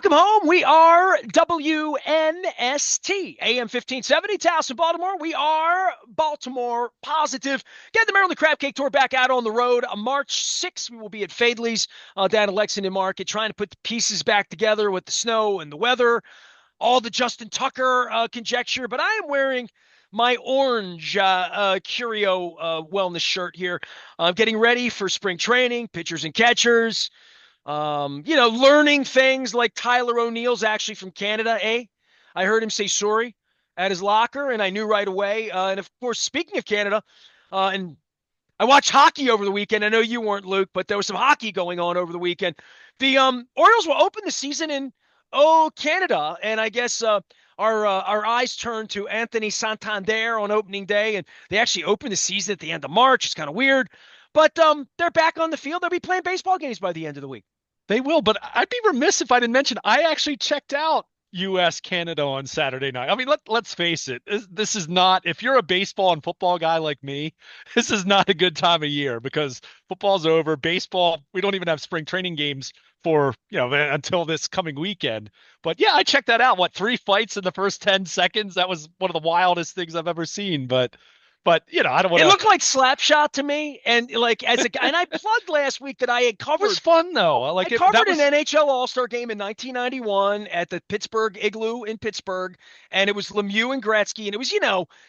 Welcome home. We are WNST, AM 1570, Towson, Baltimore. We are Baltimore positive. Get the Maryland Crab Cake Tour back out on the road. On March 6th, we will be at Fadley's down at Lexington Market, trying to put the pieces back together with the snow and the weather, all the Justin Tucker conjecture. But I am wearing my orange Curio wellness shirt here. I'm getting ready for spring training, pitchers and catchers. Learning things like Tyler O'Neill's actually from Canada, eh? I heard him say sorry at his locker, and I knew right away. And of course, speaking of Canada, and I watched hockey over the weekend. I know you weren't, Luke, but there was some hockey going on over the weekend. The Orioles will open the season in Canada, and I guess our eyes turned to Anthony Santander on opening day, and they actually opened the season at the end of March. It's kind of weird, but they're back on the field. They'll be playing baseball games by the end of the week. They will, but I'd be remiss if I didn't mention I actually checked out U.S. Canada on Saturday night. I mean, let's face it. This is not, if you're a baseball and football guy like me, this is not a good time of year because football's over. Baseball, we don't even have spring training games for, until this coming weekend. But yeah, I checked that out. What, 3 fights in the first 10 seconds? That was one of the wildest things I've ever seen. But I don't want It to. looked like Slapshot to me, and like as a guy, and I plugged last week that I had It covered. was fun though. I covered an NHL All-Star game in 1991 at the Pittsburgh Igloo in Pittsburgh, and it was Lemieux and Gretzky, and it was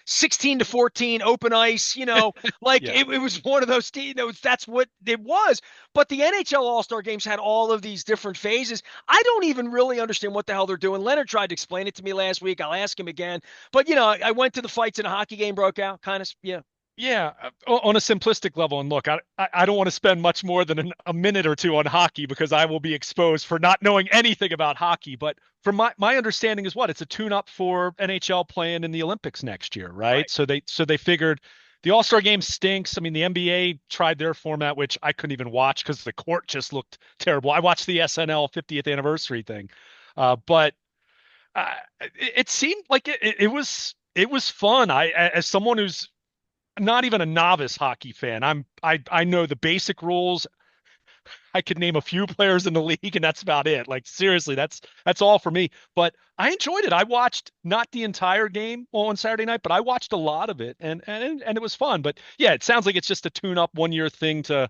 16-14 open ice, Yeah. it was one of those. That's what it was. But the NHL All-Star games had all of these different phases. I don't even really understand what the hell they're doing. Leonard tried to explain it to me last week. I'll ask him again. But I went to the fights and a hockey game broke out. Kind of, yeah. Yeah, on a simplistic level, and look, I don't want to spend much more than a minute or two on hockey because I will be exposed for not knowing anything about hockey. But from my understanding is what it's a tune-up for NHL playing in the Olympics next year, right? Right. So they figured the All-Star game stinks. I mean, the NBA tried their format, which I couldn't even watch because the court just looked terrible. I watched the SNL 50th anniversary thing, but it seemed like it was fun. As someone who's not even a novice hockey fan. I know the basic rules. I could name a few players in the league, and that's about it. Like seriously, that's all for me. But I enjoyed it. I watched not the entire game on Saturday night, but I watched a lot of it, and it was fun. But yeah, it sounds like it's just a tune-up 1 year thing to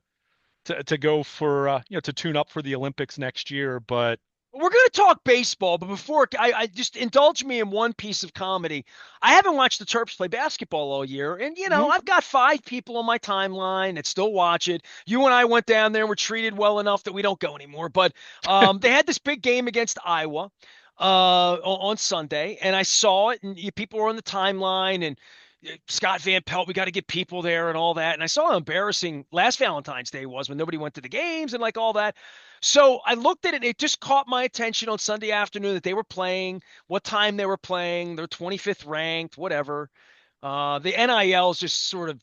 go for to tune up for the Olympics next year. But We're going to talk baseball, but before I just indulge me in one piece of comedy. I haven't watched the Terps play basketball all year, and mhm, I've got 5 people on my timeline that still watch it. You and I went down there and were treated well enough that we don't go anymore. But they had this big game against Iowa on Sunday, and I saw it, and people were on the timeline, and Scott Van Pelt, we got to get people there and all that. And I saw how embarrassing last Valentine's Day was when nobody went to the games and like all that. So I looked at it. It just caught my attention on Sunday afternoon that they were playing, what time they were playing. They're 25th ranked, whatever. The NIL is just sort of.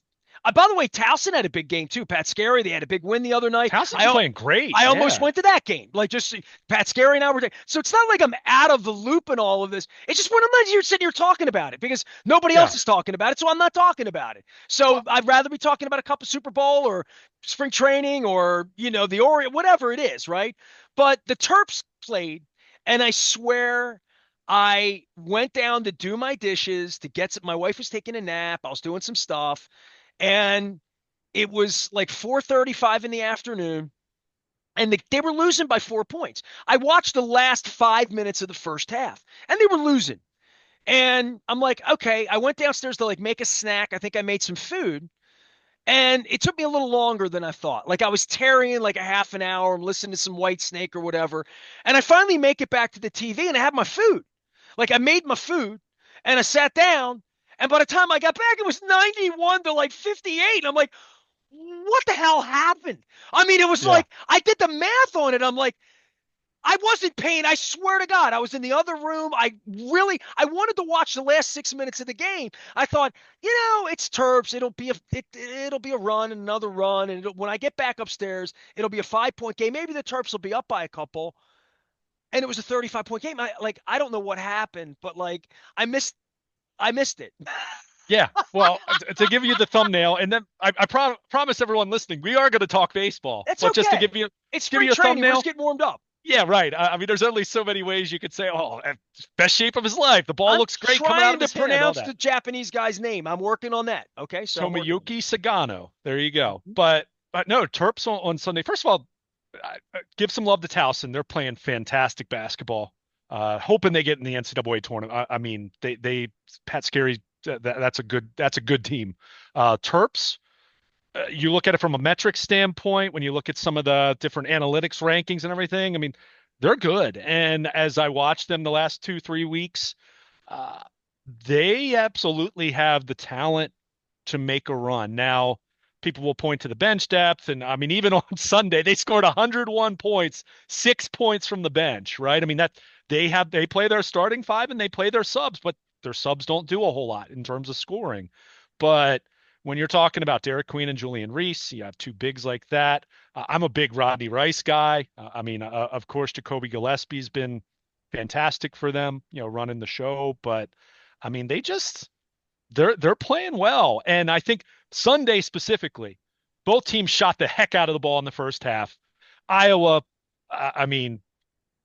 By the way, Towson had a big game too. Pat Scarry, they had a big win the other night. Towson's playing great. I almost Yeah, went to that game. Like just Pat Scarry and I were there. So it's not like I'm out of the loop in all of this. It's just when you're sitting here talking about it because nobody yeah. else is talking about it. So I'm not talking about it. So I'd rather be talking about a Cup of Super Bowl or spring training or, the Orioles, whatever it is, right? But the Terps played, and I swear I went down to do my dishes to get some, my wife was taking a nap. I was doing some stuff, and it was like 4:35 in the afternoon, and they were losing by 4 points. I watched the last 5 minutes of the first half, and they were losing. And I'm like, okay, I went downstairs to like make a snack. I think I made some food. And it took me a little longer than I thought. Like I was tarrying like a half an hour. I'm listening to some White Snake or whatever. And I finally make it back to the TV and I have my food. Like I made my food and I sat down. And by the time I got back, it was 91 to like 58. I'm like, what the hell happened? I mean, it was Yeah. like I did the math on it. I'm like, I wasn't paying. I swear to God, I was in the other room. I wanted to watch the last 6 minutes of the game. I thought, it's Terps. It'll be a run and another run. And when I get back upstairs, it'll be a 5 point game. Maybe the Terps will be up by a couple. And it was a 35 point game. I don't know what happened, but like, I missed it. Yeah, well, to give you the thumbnail, and then I promise everyone listening, we are going to talk baseball. It's But just to okay. give you It's give spring you a training. We're thumbnail, just getting warmed up. Yeah, right. I mean, there's only so many ways you could say, oh, best shape of his life. The ball I'm looks great coming out trying of to his hand, all pronounce that. the Japanese guy's name. I'm working on that. Okay, so I'm working on Tomoyuki Sagano. There you go. it. But no, Terps on Sunday. First of all, give some love to Towson. They're playing fantastic basketball. Hoping they get in the NCAA tournament. I mean, they Pat Scarry. That's a good team. Terps. You look at it from a metric standpoint. When you look at some of the different analytics rankings and everything, I mean, they're good. And as I watched them the last 2, 3 weeks, uh, they absolutely have the talent to make a run. Now, people will point to the bench depth, and I mean, even on Sunday, they scored 101 points, 6 points from the bench, right? I mean, that they play their starting five and they play their subs, but their subs don't do a whole lot in terms of scoring. But when you're talking about Derek Queen and Julian Reese, you have two bigs like that. I'm a big Rodney Rice guy. I mean, of course, Jacoby Gillespie's been fantastic for them, running the show. But I mean, they're playing well. And I think Sunday specifically, both teams shot the heck out of the ball in the first half. Iowa, I mean,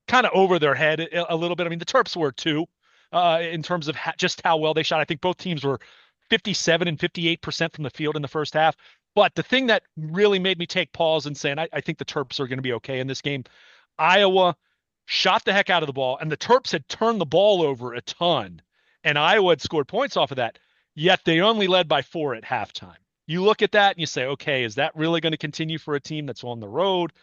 kind of over their head a little bit. I mean, the Terps were too, in terms of just how well they shot. I think both teams were 57 and 58% from the field in the first half. But the thing that really made me take pause and saying, I think the Terps are going to be okay in this game. Iowa shot the heck out of the ball, and the Terps had turned the ball over a ton, and Iowa had scored points off of that, yet they only led by 4 at halftime. You look at that and you say, okay, is that really going to continue for a team that's on the road?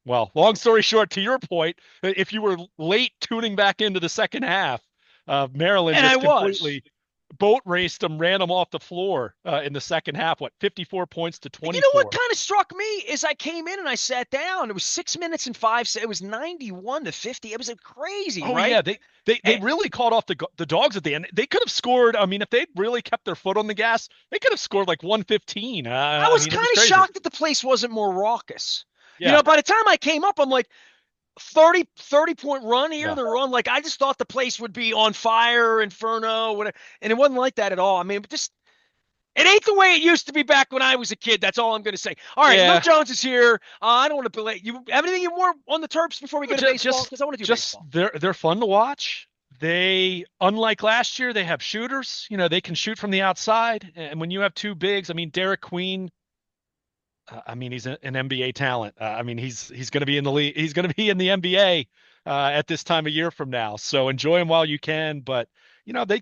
Well, long story short, to your point, if you were late tuning back into the second half, Maryland And I just was. completely boat raced them, ran them off the floor in the second half. What, 54 points to You know what 24? kind of struck me is I came in and I sat down. It was 6 minutes and five. It was 91-50. It was crazy, Oh right? yeah, they really caught off the dogs at the end. They could have scored. I mean, if they'd really kept their foot on the gas, they could have scored like 115. I I was mean, it kind was of crazy. shocked that the place wasn't more raucous. Yeah, By the time I came up, I'm like, 30 point run here. yeah, The run, like, I just thought the place would be on fire, inferno, whatever. And it wasn't like that at all. I mean, just it ain't the way it used to be back when I was a kid. That's all I'm going to say. All right, Luke yeah. Jones is here. I don't want to belay you. Have anything you more on the Terps before we go to baseball? Just Because I want to do just baseball. they're fun to watch. They, unlike last year, they have shooters. They can shoot from the outside. And when you have two bigs, I mean, Derek Queen, I mean, he's an NBA talent. I mean, he's going to be in the league. He's going to be in the NBA at this time of year from now. So enjoy him while you can. But they,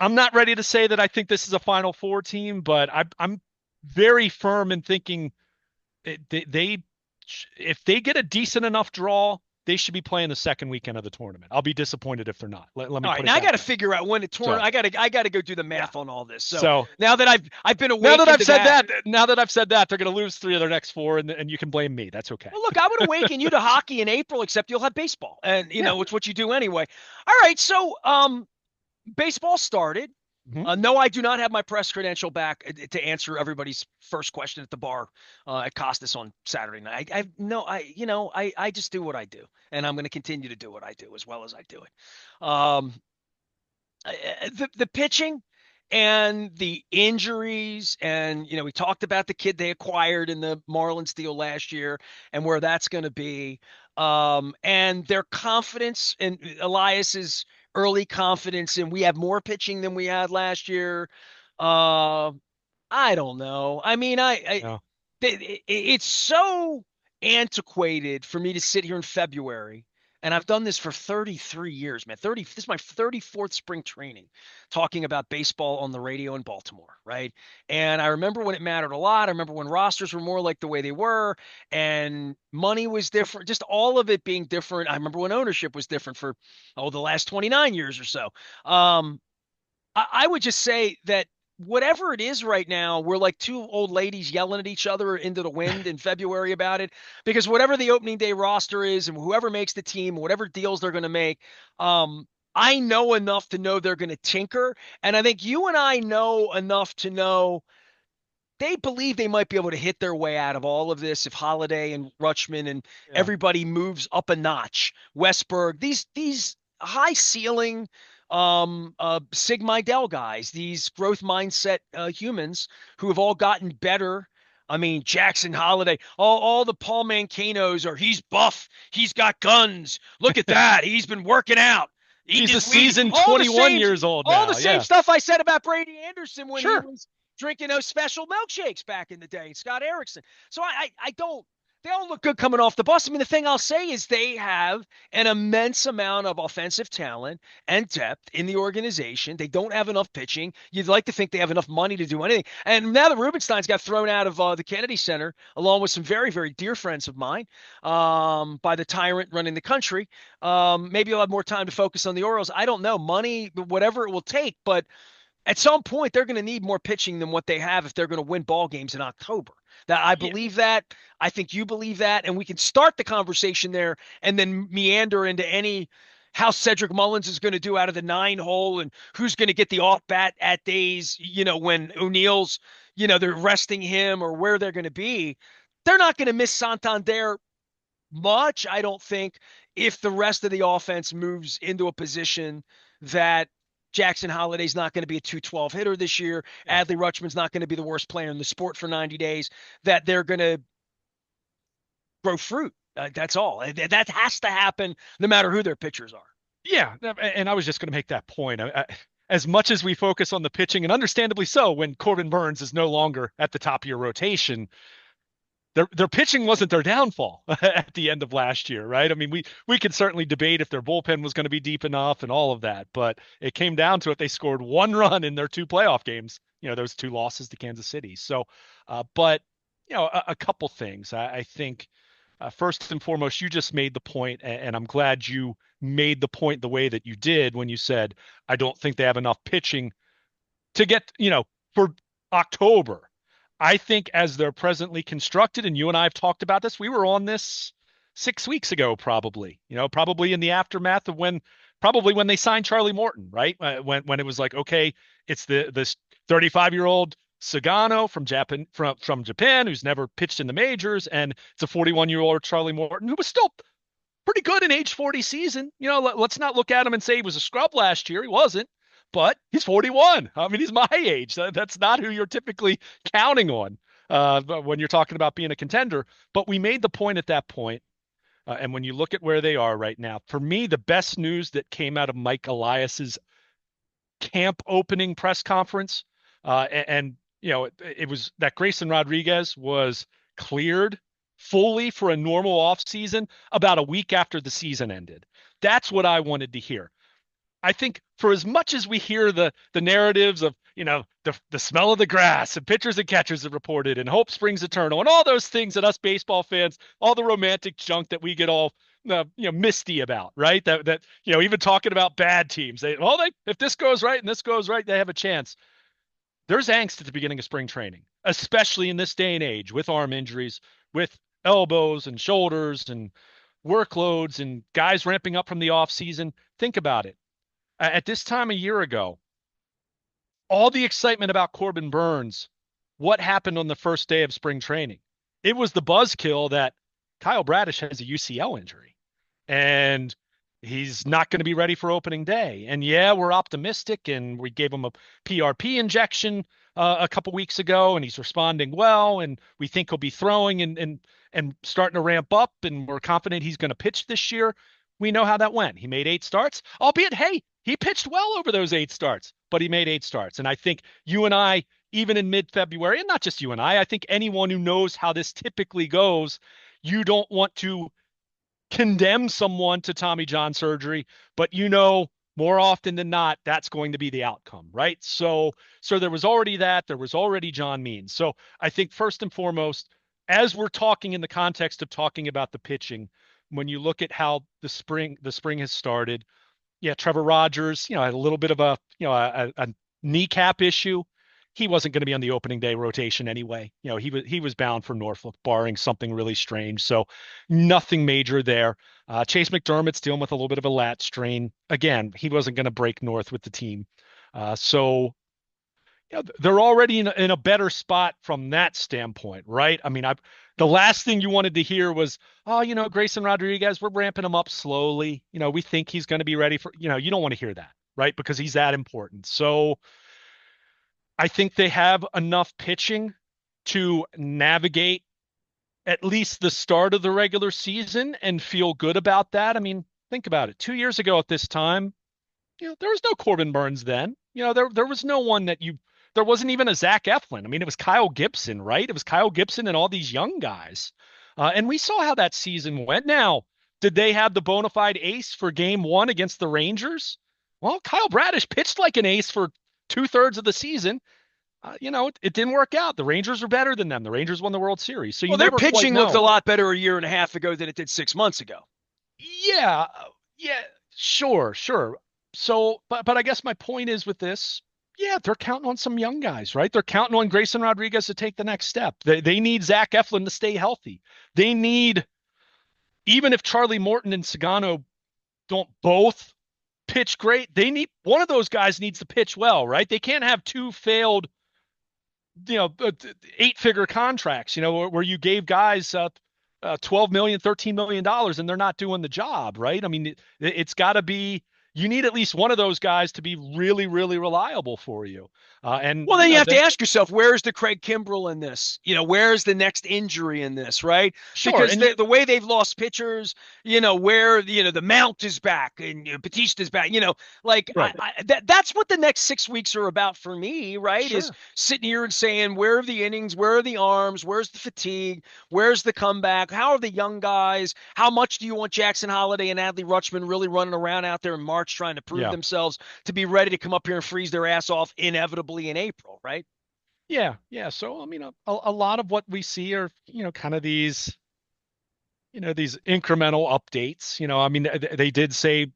I'm not ready to say that I think this is a Final Four team, but I'm very firm in thinking they if they get a decent enough draw, they should be playing the second weekend of the tournament. I'll be disappointed if they're not. Let me All right, put it now I got that to way. figure out when the tournament. So I got to go do the yeah. math on all this. So So now that I've been now that awakened I've to said that. that, they're going to lose 3 of their next 4, and you can blame me. That's okay. Well, look, I would awaken you to hockey in April, except you'll have baseball, and Yeah. it's what you do anyway. All right, so baseball started. Hmm. No, I do not have my press credential back to answer everybody's first question at the bar at Costas on Saturday night. I no, I just do what I do, and I'm going to continue to do what I do as well as I do it. The pitching and the injuries, and we talked about the kid they acquired in the Marlins deal last year and where that's going to be, and their confidence in Elias's early confidence, and we have more pitching than we had last year. uh I don't know. I mean, No. it's so antiquated for me to sit here in February, and I've done this for 33 years, man. This is my 34th spring training talking about baseball on the radio in Baltimore, right? And I remember when it mattered a lot. I remember when rosters were more like the way they were and money was different, just all of it being different. I remember when ownership was different for the last 29 years or so. I would just say that whatever it is right now, we're like two old ladies yelling at each other into the wind in February about it. Because whatever the opening day roster is, and whoever makes the team, whatever deals they're going to make, I know enough to know they're going to tinker. And I think you and I know enough to know they believe they might be able to hit their way out of all of this if Holiday and Rutschman and Yeah. everybody moves up a notch. Westberg, these high ceiling Sig Meidel guys, these growth mindset humans who have all gotten better I mean, Jackson Holiday, all the Paul Mancanos are, he's buff, he's got guns. Look at that. He's been working out, eating He's a his Wheaties. seasoned 21 years old All the now. same Yeah, stuff I said about Brady Anderson when he sure. was drinking those special milkshakes back in the day, Scott Erickson. So I don't, they all look good coming off the bus. I mean, the thing I'll say is they have an immense amount of offensive talent and depth in the organization. They don't have enough pitching. You'd like to think they have enough money to do anything. And now that Rubenstein's got thrown out of the Kennedy Center, along with some very, very dear friends of mine, by the tyrant running the country, maybe you'll have more time to focus on the Orioles. I don't know. Money, whatever it will take, but at some point they're going to need more pitching than what they have if they're going to win ball games in October. That I Yeah, believe that. I think you believe that, and we can start the conversation there and then meander into any how Cedric Mullins is going to do out of the 9 hole and who's going to get the off bat at days, when O'Neill's, they're resting him or where they're going to be. They're not going to miss Santander much, I don't think, if the rest of the offense moves into a position that Jackson Holiday's not going to be a 212 hitter this year. yeah. Adley Rutschman's not going to be the worst player in the sport for 90 days, that they're going to grow fruit. That's all. That has to happen no matter who their pitchers are. Yeah, and I was just going to make that point. As much as we focus on the pitching, and understandably so, when Corbin Burns is no longer at the top of your rotation, their pitching wasn't their downfall at the end of last year, right? I mean, we could certainly debate if their bullpen was going to be deep enough and all of that, but it came down to it. They scored 1 run in their 2 playoff games. Those 2 losses to Kansas City. So, but a couple things. I think first and foremost, you just made the point, and I'm glad you made the point the way that you did when you said, I don't think they have enough pitching to get, for October. I think as they're presently constructed, and you and I have talked about this, we were on this 6 weeks ago, probably, probably in the aftermath of probably when they signed Charlie Morton, right? When it was like, okay, it's this 35-year-old Sagano from Japan who's never pitched in the majors, and it's a 41-year-old Charlie Morton who was still pretty good in age 40 season. Let's not look at him and say he was a scrub last year. He wasn't, but he's 41. I mean, he's my age. That's not who you're typically counting on when you're talking about being a contender. But we made the point at that point, and when you look at where they are right now, for me, the best news that came out of Mike Elias's camp opening press conference, and it was that Grayson Rodriguez was cleared fully for a normal offseason about a week after the season ended. That's what I wanted to hear. I think for as much as we hear the narratives of, the smell of the grass and pitchers and catchers have reported and hope springs eternal and all those things that us baseball fans, all the romantic junk that we get all misty about, right? That even talking about bad teams, if this goes right and this goes right, they have a chance. There's angst at the beginning of spring training, especially in this day and age with arm injuries, with elbows and shoulders and workloads and guys ramping up from the off season. Think about it. At this time a year ago, all the excitement about Corbin Burns, what happened on the first day of spring training? It was the buzzkill that Kyle Bradish has a UCL injury and he's not going to be ready for opening day. And yeah, we're optimistic, and we gave him a PRP injection a couple weeks ago, and he's responding well, and we think he'll be throwing and starting to ramp up, and we're confident he's going to pitch this year. We know how that went. He made 8 starts, albeit, hey, he pitched well over those 8 starts, but he made 8 starts. And I think you and I, even in mid-February, and not just you and I think anyone who knows how this typically goes, you don't want to condemn someone to Tommy John surgery, but more often than not, that's going to be the outcome, right? So there was already that. There was already John Means. So I think first and foremost, as we're talking in the context of talking about the pitching, when you look at how the spring has started, yeah, Trevor Rogers, had a little bit of a kneecap issue. He wasn't going to be on the opening day rotation anyway. He was bound for Norfolk, barring something really strange. So nothing major there. Chase McDermott's dealing with a little bit of a lat strain. Again, he wasn't going to break north with the team. So they're already in a better spot from that standpoint, right? I mean, the last thing you wanted to hear was, oh, Grayson Rodriguez, we're ramping him up slowly. We think he's going to be ready for, you don't want to hear that, right? Because he's that important. So I think they have enough pitching to navigate at least the start of the regular season and feel good about that. I mean, think about it. 2 years ago at this time, there was no Corbin Burns then. There was no one there wasn't even a Zach Eflin. I mean, it was Kyle Gibson, right? It was Kyle Gibson and all these young guys. And we saw how that season went. Now, did they have the bona fide ace for game one against the Rangers? Well, Kyle Bradish pitched like an ace for 2/3 of the season. It didn't work out. The Rangers are better than them. The Rangers won the World Series. So you Well, their never quite pitching looked a know. lot better a year and a half ago than it did 6 months ago. Yeah, yeah, sure, sure. So, but I guess my point is with this, yeah, they're counting on some young guys, right? They're counting on Grayson Rodriguez to take the next step. They need Zach Eflin to stay healthy. They need, even if Charlie Morton and Sagano don't both pitch great, they need one of those guys needs to pitch well, right? They can't have two failed, 8-figure contracts, where you gave guys 12 million, $13 million and they're not doing the job, right? I mean, it's got to be, you need at least one of those guys to be really, really reliable for you. And, Well, then you have to ask yourself, where's the Craig Kimbrell in this? Where's the next injury in this, right? sure. Because And the way they've lost pitchers, where, the Mount is back and Batista's back, like right. that's what the next 6 weeks are about for me, right? Is Sure. sitting here and saying, where are the innings? Where are the arms? Where's the fatigue? Where's the comeback? How are the young guys? How much do you want Jackson Holiday and Adley Rutschman really running around out there in March trying to prove Yeah. themselves to be ready to come up here and freeze their ass off inevitably in April, right? Yeah. Yeah. So, I mean, a lot of what we see are, kind of these incremental updates. I mean, they did say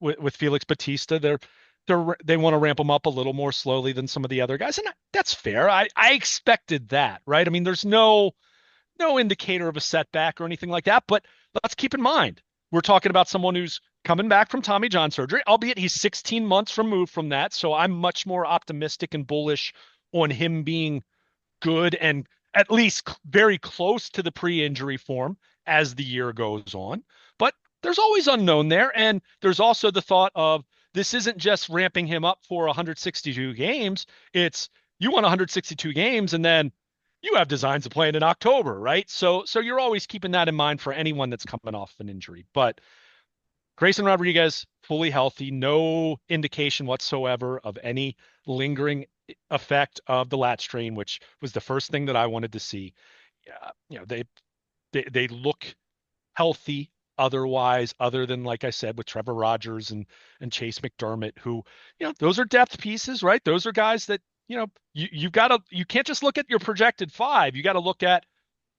with Felix Batista, they want to ramp him up a little more slowly than some of the other guys, and that's fair. I expected that, right? I mean, there's no indicator of a setback or anything like that, but let's keep in mind we're talking about someone who's coming back from Tommy John surgery, albeit he's 16 months removed from that. So I'm much more optimistic and bullish on him being good and at least very close to the pre-injury form as the year goes on. But there's always unknown there. And there's also the thought of this isn't just ramping him up for 162 games. It's you won 162 games and then you have designs of playing in October, right? So you're always keeping that in mind for anyone that's coming off an injury. But Grayson Rodriguez, fully healthy, no indication whatsoever of any lingering effect of the lat strain, which was the first thing that I wanted to see. Yeah, they look healthy otherwise, other than like I said with Trevor Rogers and Chase McDermott, who those are depth pieces, right? Those are guys that you can't just look at your projected five. You got to look at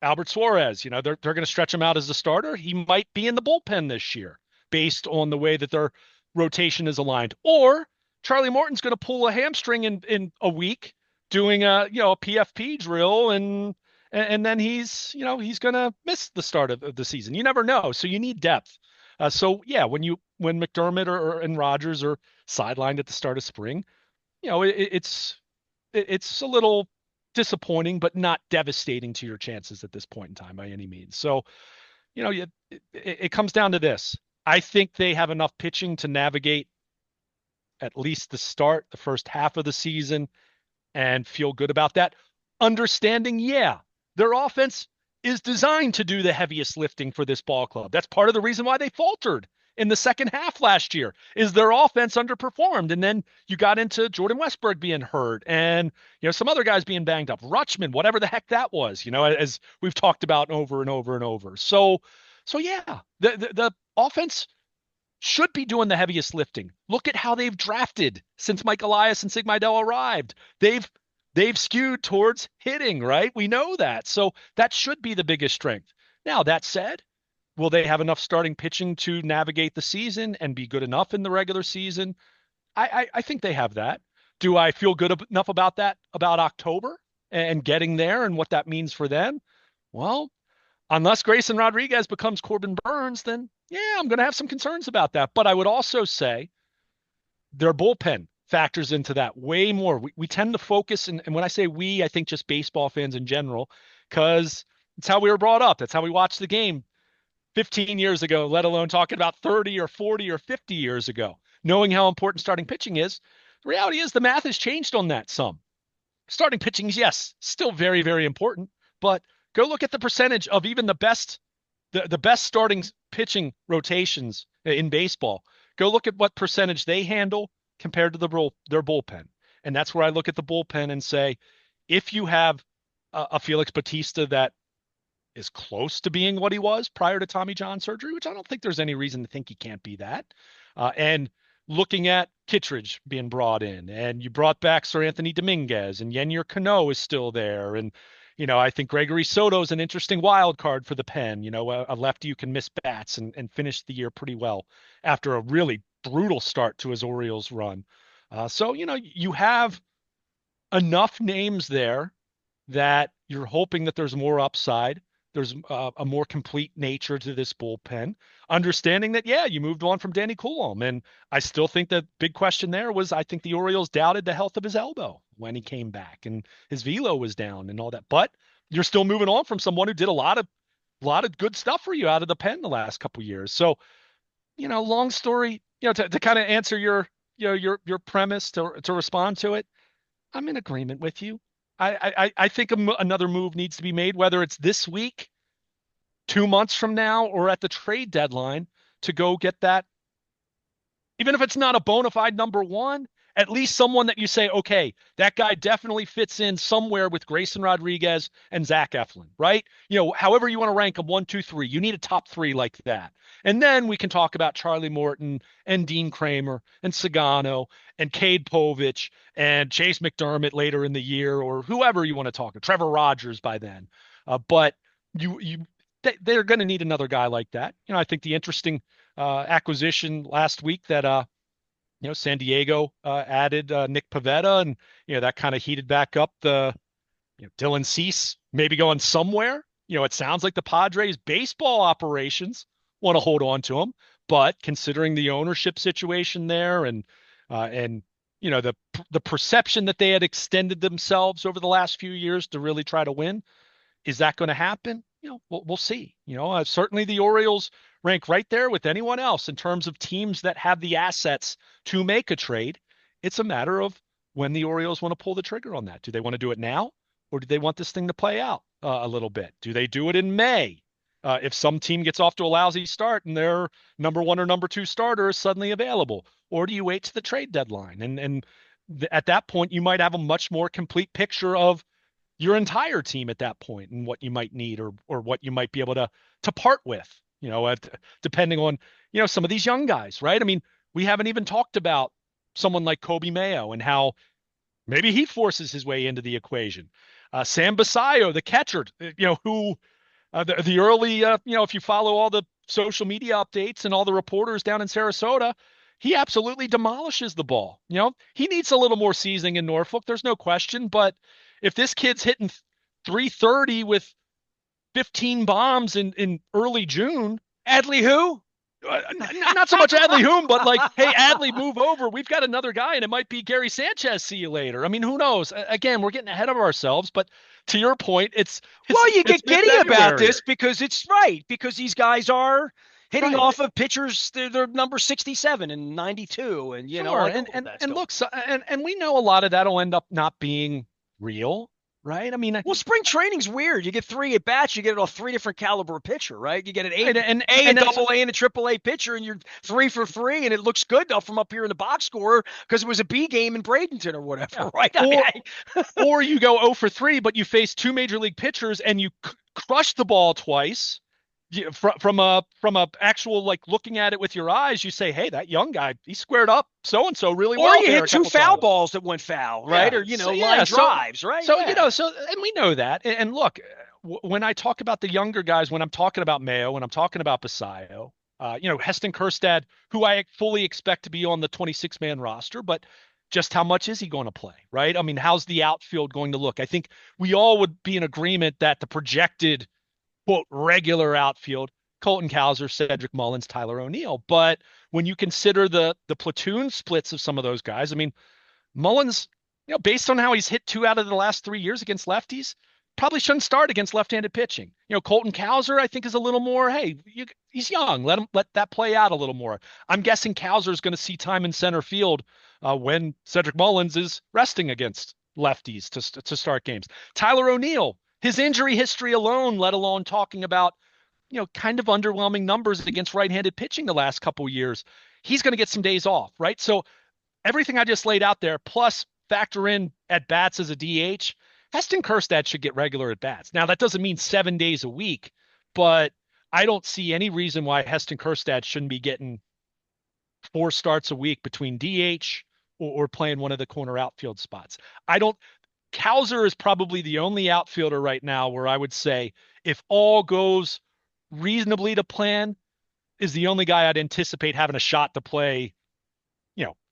Albert Suarez. They're going to stretch him out as a starter. He might be in the bullpen this year based on the way that their rotation is aligned. Or Charlie Morton's going to pull a hamstring in a week doing a PFP drill and then he's going to miss the start of the season. You never know. So you need depth. So yeah, when McDermott and Rogers are sidelined at the start of spring, it's a little disappointing, but not devastating to your chances at this point in time by any means. So, it comes down to this. I think they have enough pitching to navigate at least the first half of the season and feel good about that. Understanding, yeah, their offense is designed to do the heaviest lifting for this ball club. That's part of the reason why they faltered in the second half last year is their offense underperformed. And then you got into Jordan Westburg being hurt and, some other guys being banged up, Rutschman, whatever the heck that was, as we've talked about over and over and over. So yeah, the offense should be doing the heaviest lifting. Look at how they've drafted since Mike Elias and Sig Mejdal arrived. They've skewed towards hitting, right? We know that. So that should be the biggest strength. Now, that said, will they have enough starting pitching to navigate the season and be good enough in the regular season? I think they have that. Do I feel good enough about that, about October and getting there and what that means for them? Well, unless Grayson Rodriguez becomes Corbin Burns, then yeah, I'm going to have some concerns about that. But I would also say their bullpen factors into that way more. We tend to focus, and when I say we, I think just baseball fans in general, because it's how we were brought up. That's how we watched the game 15 years ago, let alone talking about 30 or 40 or 50 years ago, knowing how important starting pitching is. The reality is the math has changed on that some. starting pitching is, yes, still very, very important, but go look at the percentage of even the best starting pitching rotations in baseball. Go look at what percentage they handle compared to their bullpen. And that's where I look at the bullpen and say, if you have a Felix Bautista that is close to being what he was prior to Tommy John surgery, which I don't think there's any reason to think he can't be that. And looking at Kittredge being brought in, and you brought back Sir Anthony Dominguez, and Yennier Cano is still there, and I think Gregory Soto is an interesting wild card for the pen. A lefty you can miss bats and finish the year pretty well after a really brutal start to his Orioles run. So you have enough names there that you're hoping that there's more upside. There's a more complete nature to this bullpen. Understanding that, yeah, you moved on from Danny Coulomb. And I still think the big question there was, I think the Orioles doubted the health of his elbow when he came back and his velo was down and all that. But you're still moving on from someone who did a lot of good stuff for you out of the pen the last couple of years. So, long story, to kind of answer your premise to respond to it, I'm in agreement with you. I think another move needs to be made, whether it's this week, 2 months from now, or at the trade deadline to go get that. Even if it's not a bona fide number one, at least someone that you say, okay, that guy definitely fits in somewhere with Grayson Rodriguez and Zach Eflin, right? However you want to rank them, 1, 2, 3, you need a top three like that. And then we can talk about Charlie Morton and Dean Kramer and Sagano and Cade Povich and Chase McDermott later in the year, or whoever you want to talk to, Trevor Rogers by then. But they're going to need another guy like that. I think the interesting acquisition last week that San Diego added Nick Pivetta, and that kind of heated back up the Dylan Cease maybe going somewhere. It sounds like the Padres baseball operations want to hold on to him, but considering the ownership situation there and the perception that they had extended themselves over the last few years to really try to win, is that going to happen? We'll see. Certainly the Orioles rank right there with anyone else in terms of teams that have the assets to make a trade. It's a matter of when the Orioles want to pull the trigger on that. Do they want to do it now, or do they want this thing to play out a little bit? Do they do it in May? If some team gets off to a lousy start and their number one or number two starter is suddenly available, or do you wait to the trade deadline? And at that point, you might have a much more complete picture of your entire team at that point and what you might need or what you might be able to part with, depending on, some of these young guys, right? I mean, we haven't even talked about someone like Kobe Mayo and how maybe he forces his way into the equation. Sam Basayo, the catcher, who the early, if you follow all the social media updates and all the reporters down in Sarasota, he absolutely demolishes the ball. He needs a little more seasoning in Norfolk. There's no question. But if this kid's hitting 330 with 15 bombs in early June, Adley who? Not so much Adley Whom, but like, hey, Adley, move over. We've got another guy, and it might be Gary Sanchez. See you later. I mean, who knows? Again, we're getting ahead of ourselves. But to your point, you get giddy about this because these guys are hitting Right. off of pitchers. They're number 67 and 92, and Sure. And look, and we know a lot of that'll end up not being real, right? I mean, well, spring training's weird. You get 3 at bats, you get it off 3 different caliber pitcher, right? You get an A, right, a double A, and a triple A pitcher, and you're 3 for 3, and it looks good from up here in the box score because it was a B game in Bradenton or whatever, yeah. right? Or you go 0 for 3, but you face 2 major league pitchers and you crush the ball twice. From a actual, like, looking at it with your eyes, you say, hey, that young guy, he squared up so and so really well. Or you hit 2 foul balls that went foul, right? Yeah. Or line drives, right? So and we know that. And look, when I talk about the younger guys, when I'm talking about Mayo, when I'm talking about Basayo, Heston Kjerstad, who I fully expect to be on the 26-man roster, but just how much is he going to play, right? I mean, how's the outfield going to look? I think we all would be in agreement that the projected, quote, regular outfield, Colton Cowser, Cedric Mullins, Tyler O'Neill. But when you consider the platoon splits of some of those guys, I mean, Mullins, based on how he's hit 2 out of the last 3 years against lefties, probably shouldn't start against left-handed pitching. Colton Cowser, I think, is a little more, hey, he's young. Let that play out a little more. I'm guessing Cowser is going to see time in center field when Cedric Mullins is resting against lefties to start games. Tyler O'Neill, his injury history alone, let alone talking about kind of underwhelming numbers against right-handed pitching the last couple of years. He's going to get some days off, right? So everything I just laid out there, plus factor in at bats as a DH, Heston Kjerstad should get regular at bats. Now that doesn't mean 7 days a week, but I don't see any reason why Heston Kjerstad shouldn't be getting 4 starts a week between DH or playing one of the corner outfield spots. I don't. Cowser is probably the only outfielder right now where I would say if all goes reasonably to plan, is the only guy I'd anticipate having a shot to play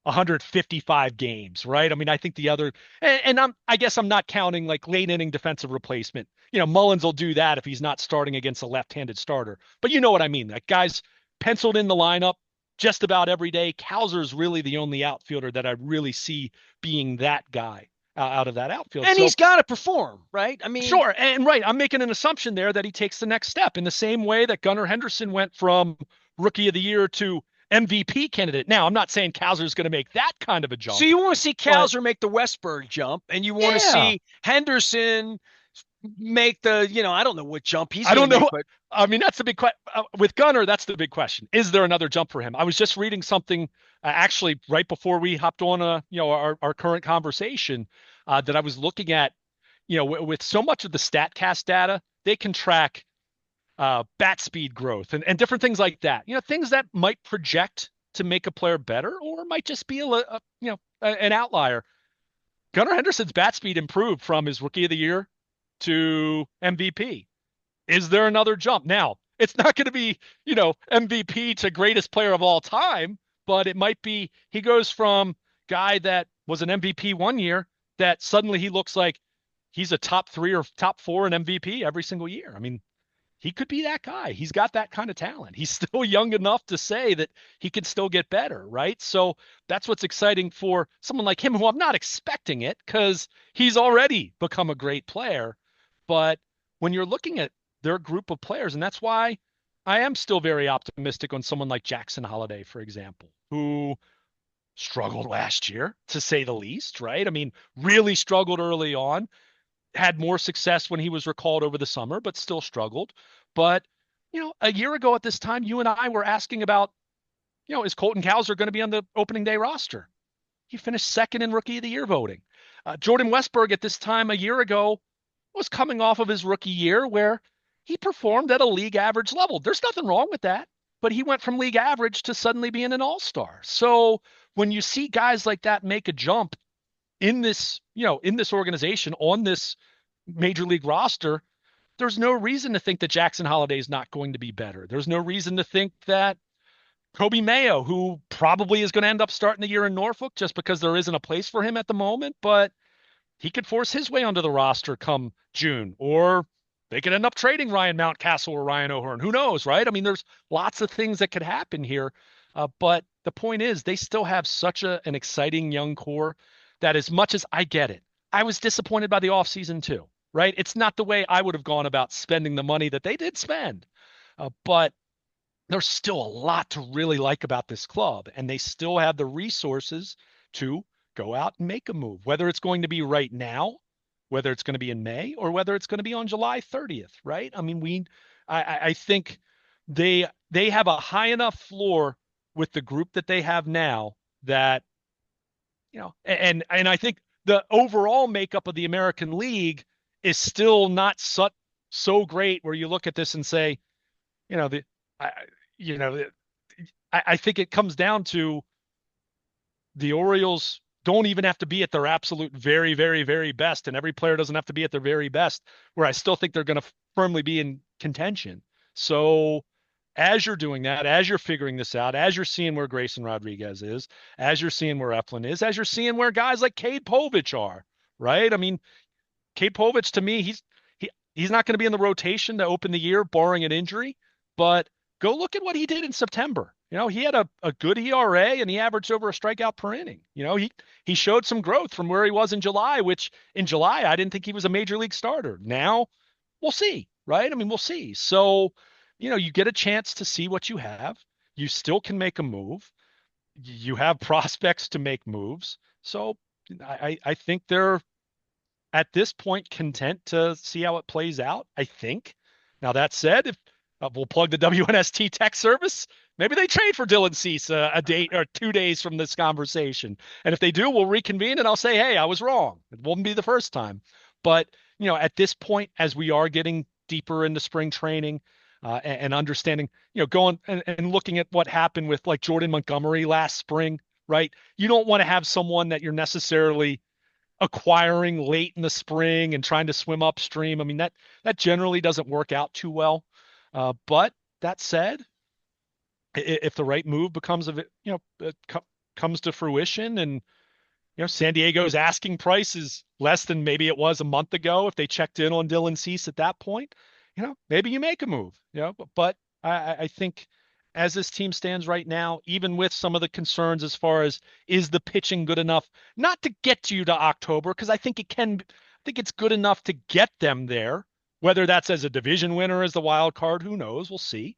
155 games, right? I mean, I think the other, and I guess I'm not counting like late inning defensive replacement. Mullins will do that if he's not starting against a left-handed starter. But you know what I mean? That guy's penciled in the lineup just about every day. Cowser's really the only outfielder that I really see being that guy out of that outfield. And So he's got to perform, right? I mean, sure, and right, I'm making an assumption there that he takes the next step in the same way that Gunnar Henderson went from Rookie of the Year to MVP candidate. Now, I'm not saying Cowser's going to make that kind of a so jump, you want to see but Cowser make the Westburg jump, and you want to yeah, see Henderson make the, I don't know what jump he's I going to don't make, know. but I mean, that's the big question. With Gunnar, that's the big question. Is there another jump for him? I was just reading something actually right before we hopped on our current conversation that I was looking at. With so much of the StatCast data, they can track bat speed growth and different things like that. Things that might project to make a player better or might just be an outlier. Gunnar Henderson's bat speed improved from his Rookie of the Year to MVP. Is there another jump? Now, it's not going to be, MVP to greatest player of all time, but it might be he goes from guy that was an MVP one year that suddenly he looks like he's a top 3 or top 4 in MVP every single year. I mean, he could be that guy. He's got that kind of talent. He's still young enough to say that he can still get better, right? So that's what's exciting for someone like him, who I'm not expecting it because he's already become a great player. But when you're looking at their group of players, and that's why I am still very optimistic on someone like Jackson Holliday, for example, who struggled last year, to say the least, right? I mean, really struggled early on, had more success when he was recalled over the summer, but still struggled. But, a year ago at this time, you and I were asking about, is Colton Cowser going to be on the opening day roster? He finished second in Rookie of the Year voting. Jordan Westburg at this time a year ago was coming off of his rookie year where he performed at a league average level. There's nothing wrong with that, but he went from league average to suddenly being an all-star. So when you see guys like that make a jump in this organization on this major league roster, there's no reason to think that Jackson Holliday is not going to be better. There's no reason to think that Kobe Mayo, who probably is going to end up starting the year in Norfolk just because there isn't a place for him at the moment, but he could force his way onto the roster come June, or they could end up trading Ryan Mountcastle or Ryan O'Hearn. Who knows, right? I mean, there's lots of things that could happen here. But the point is, they still have such an exciting young core that, as much as I get it, I was disappointed by the offseason too, right? It's not the way I would have gone about spending the money that they did spend. But there's still a lot to really like about this club, and they still have the resources to go out and make a move, whether it's going to be right now, whether it's going to be in May, or whether it's going to be on July 30th, right? I mean, I think they have a high enough floor with the group that they have now that, and I think the overall makeup of the American League is still not so great where you look at this and say, the I, you know, I think it comes down to the Orioles don't even have to be at their absolute very, very, very best, and every player doesn't have to be at their very best, where I still think they're going to firmly be in contention. So as you're doing that, as you're figuring this out, as you're seeing where Grayson Rodriguez is, as you're seeing where Eflin is, as you're seeing where guys like Cade Povich are, right? I mean, Cade Povich, to me, he's not going to be in the rotation to open the year, barring an injury. But go look at what he did in September. He had a good ERA and he averaged over a strikeout per inning. He showed some growth from where he was in July, which in July I didn't think he was a major league starter. Now we'll see, right? I mean, we'll see. So, you get a chance to see what you have. You still can make a move. You have prospects to make moves. So I think they're at this point content to see how it plays out, I think. Now, that said, if we'll plug the WNST tech service, maybe they trade for Dylan Cease a day or 2 days from this conversation. And if they do, we'll reconvene and I'll say, hey, I was wrong. It won't be the first time. But, at this point, as we are getting deeper into spring training, and understanding, going and looking at what happened with like Jordan Montgomery last spring, right? You don't want to have someone that you're necessarily acquiring late in the spring and trying to swim upstream. I mean, that generally doesn't work out too well. But that said, if the right move becomes of it, comes to fruition, and San Diego's asking price is less than maybe it was a month ago if they checked in on Dylan Cease at that point, maybe you make a move. But I think as this team stands right now, even with some of the concerns as far as is the pitching good enough not to get you to October, because I think it's good enough to get them there, whether that's as a division winner as the wild card, who knows, we'll see.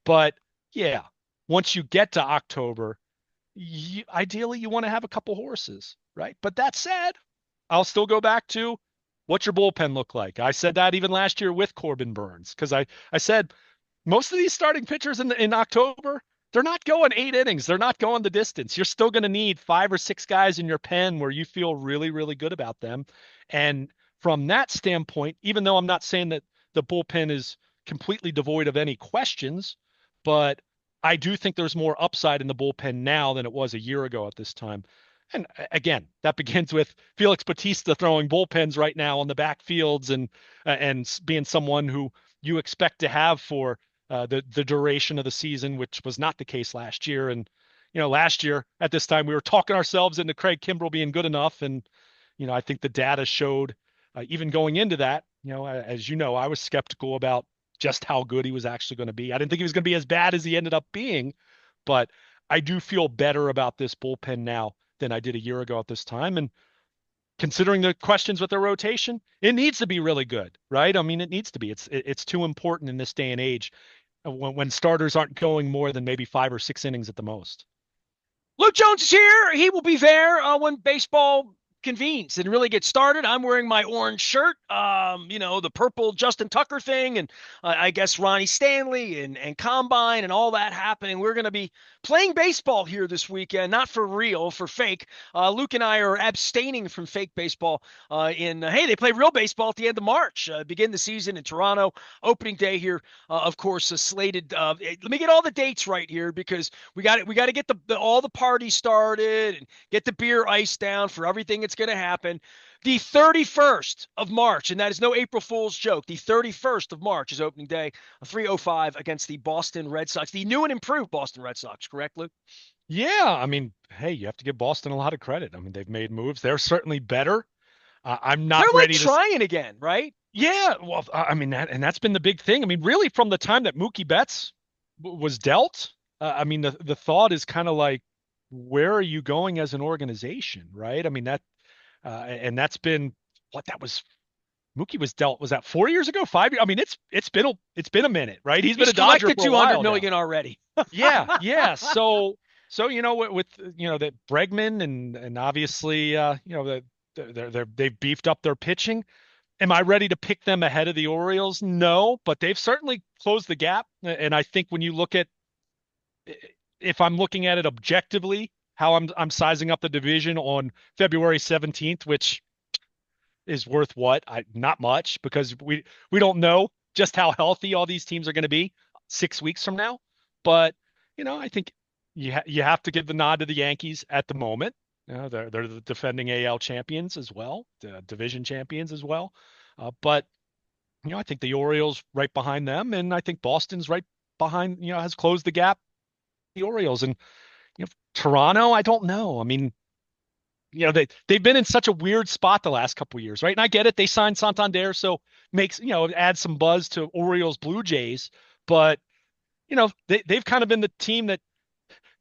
But yeah, once you get to October, ideally you want to have a couple horses, right? But that said, I'll still go back to what's your bullpen look like? I said that even last year with Corbin Burns, because I said most of these starting pitchers in October, they're not going 8 innings. They're not going the distance. You're still going to need 5 or 6 guys in your pen where you feel really, really good about them. And from that standpoint, even though I'm not saying that the bullpen is completely devoid of any questions, but I do think there's more upside in the bullpen now than it was a year ago at this time. And again, that begins with Felix Bautista throwing bullpens right now on the backfields and being someone who you expect to have for the duration of the season, which was not the case last year. And last year at this time we were talking ourselves into Craig Kimbrell being good enough, and I think the data showed even going into that. As I was skeptical about just how good he was actually going to be. I didn't think he was going to be as bad as he ended up being, but I do feel better about this bullpen now than I did a year ago at this time. And considering the questions with their rotation, it needs to be really good, right? I mean, it needs to be. It's too important in this day and age when starters aren't going more than maybe 5 or 6 innings at the most. Luke Jones is here. He will be there when baseball convenes and really gets started. I'm wearing my orange shirt, the purple Justin Tucker thing, and I guess Ronnie Stanley and Combine and all that happening. We're going to be playing baseball here this weekend, not for real, for fake. Luke and I are abstaining from fake baseball hey, they play real baseball at the end of March, begin the season in Toronto. Opening day here, of course, slated. Let me get all the dates right here because we got to get all the parties started and get the beer ice down for everything that's going to happen. The 31st of March, and that is no April Fool's joke. The 31st of March is opening day, 3:05 against the Boston Red Sox, the new and improved Boston Red Sox, correct, Luke? Yeah, I mean, hey, you have to give Boston a lot of credit. I mean, they've made moves. They're certainly better. I'm They're not like ready to. trying again, right? Yeah, well, I mean that's been the big thing. I mean, really, from the time that Mookie Betts was dealt, I mean, the thought is kind of like, where are you going as an organization, right? I mean and that's been what that was. Mookie was dealt. Was that 4 years ago? 5 years? I mean, it's been a minute, right? He's been He's a Dodger collected for a 200 while now. million already. Yeah, yeah. So with that Bregman and obviously they've beefed up their pitching. Am I ready to pick them ahead of the Orioles? No, but they've certainly closed the gap. And I think when you look at, if I'm looking at it objectively, how I'm sizing up the division on February 17th, which is worth what? Not much, because we don't know just how healthy all these teams are going to be 6 weeks from now. But I think you have to give the nod to the Yankees at the moment. They're the defending AL champions as well, the division champions as well. But I think the Orioles right behind them, and I think Boston's right behind. Has closed the gap. The Orioles and Toronto. I don't know. I mean, they've been in such a weird spot the last couple of years, right? And I get it. They signed Santander, so makes adds some buzz to Orioles Blue Jays, but they've kind of been the team that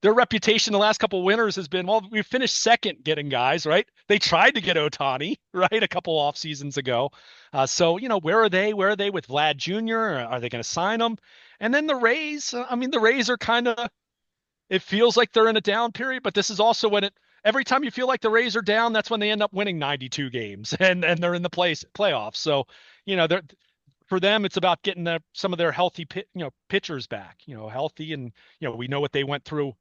their reputation the last couple of winters has been, well, we finished second getting guys, right? They tried to get Ohtani, right, a couple off seasons ago. So where are they? Where are they with Vlad Jr.? Are they going to sign him? And then the Rays. I mean, the Rays are kind of. It feels like they're in a down period, but this is also when every time you feel like the Rays are down, that's when they end up winning 92 games and they're in the playoffs. So, they're for them, it's about getting some of their healthy pitchers back, healthy. And, we know what they went through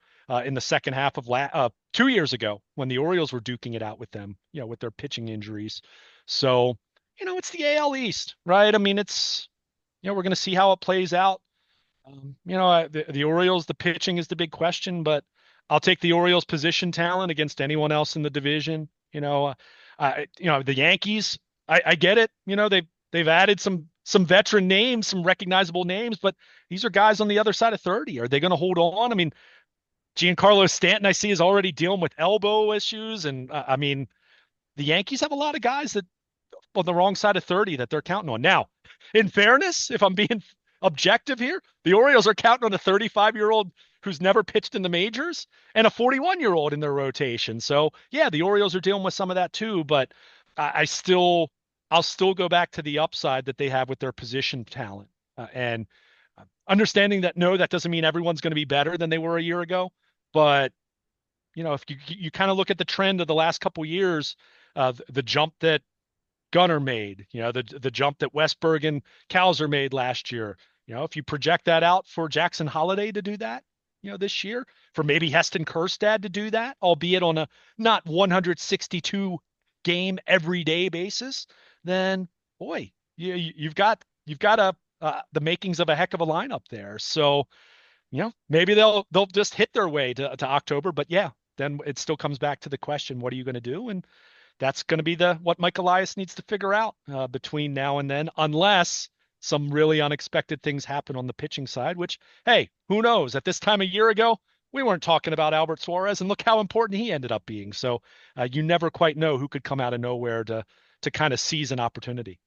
in the second half of 2 years ago when the Orioles were duking it out with them, with their pitching injuries. So, it's the AL East, right? I mean, we're going to see how it plays out. The Orioles, the pitching is the big question, but I'll take the Orioles position talent against anyone else in the division. The Yankees, I get it. They've added some veteran names, some recognizable names, but these are guys on the other side of 30. Are they going to hold on? I mean, Giancarlo Stanton, I see, is already dealing with elbow issues, and I mean, the Yankees have a lot of guys that on the wrong side of 30 that they're counting on. Now, in fairness, if I'm being objective here, the Orioles are counting on a 35-year-old who's never pitched in the majors and a 41-year-old in their rotation. So, yeah, the Orioles are dealing with some of that too, but I'll still go back to the upside that they have with their position talent. And understanding that, no, that doesn't mean everyone's going to be better than they were a year ago. But, if you kind of look at the trend of the last couple of years, the jump that Gunnar made, the jump that Westberg and Cowser made last year. If you project that out for Jackson Holiday to do that, this year, for maybe Heston Kjerstad to do that, albeit on a not 162 game everyday basis, then boy, you've got the makings of a heck of a lineup there. So, maybe they'll just hit their way to October, but yeah, then it still comes back to the question, what are you going to do? And that's going to be what Mike Elias needs to figure out between now and then, unless some really unexpected things happen on the pitching side, which, hey, who knows? At this time a year ago, we weren't talking about Albert Suarez, and look how important he ended up being. So you never quite know who could come out of nowhere to kind of seize an opportunity.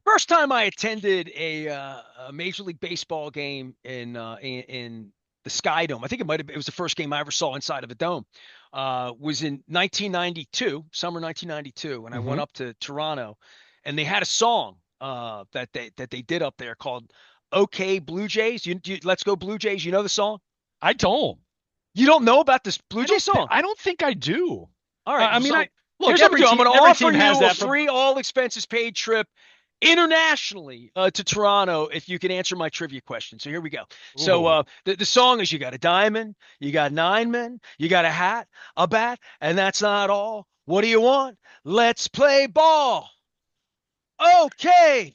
First time I attended a Major League Baseball game in the Sky Dome. I think it was the first game I ever saw inside of a dome. Was in 1992, summer 1992, and I went up to Toronto, and they had a song that they did up there called "Okay Blue Jays." Let's go Blue Jays. You know the song? I don't. You don't know about this Blue Jay song? I don't think I do. All right. I mean, so look, here's what I'm going to offer you a from free, all expenses paid trip internationally to Toronto if you can answer my trivia question. So here we go. So the song is, you got a diamond, you got 9 men, you got a hat, a bat, and that's not all. What do you want? Let's play ball. Okay,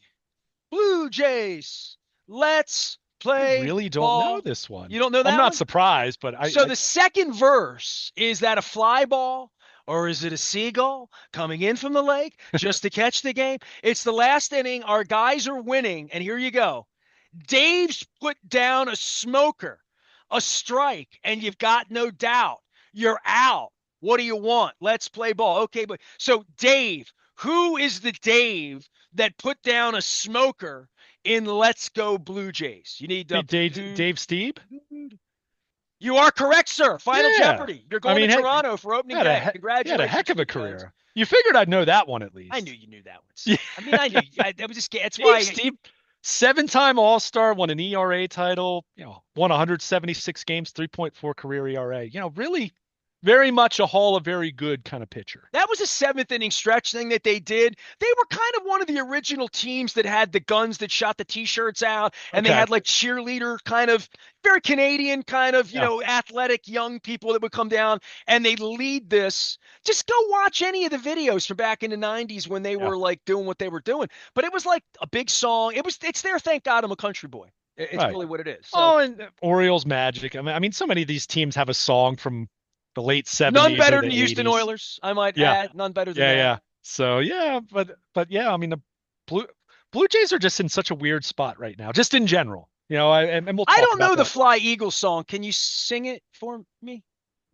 Blue Jays, let's I play really don't ball. know this one. You don't know that I'm not one? surprised, but So the second verse, is that a fly ball or is it a seagull coming in from the lake just to catch the game? It's the last inning. Our guys are winning. And here you go. Dave's put down a smoker, a strike, and you've got no doubt you're out. What do you want? Let's play ball. Okay, but so Dave, who is the Dave that put down a smoker in Let's Go Blue Jays? You need Dave Stieb. You are correct, sir. Final Jeopardy. You're going to Toronto for opening day. Congratulations. He had a heck of a career. You figured I'd know that one at least. I knew you knew that one. I mean, I knew. I was just. That's why. Steve, 7-time All-Star, won an ERA title. Won 176 games, 3.4 career ERA. Really, very much a Hall of Very Good kind of pitcher. That was a 7th inning stretch thing that they did. They were kind of one of the original teams that had the guns that shot the T-shirts out, and they had like cheerleader kind of, very Canadian kind of, athletic young people that would come down and they lead this. Just go watch any of the videos from back in the 90s when they were like doing what they were doing. But it was like a big song. It's their Thank God I'm a Country Boy. It's really what it is. So, and Orioles magic. I mean, so many of these teams have a song from the late 70s. None better than the 80s. Houston Oilers, I might add. None better than that. Yeah. So but yeah, I mean, the Blue Jays are just in such a weird spot right now, just in general. And we'll talk I don't know about the Fly Eagle song. Can you sing it for me?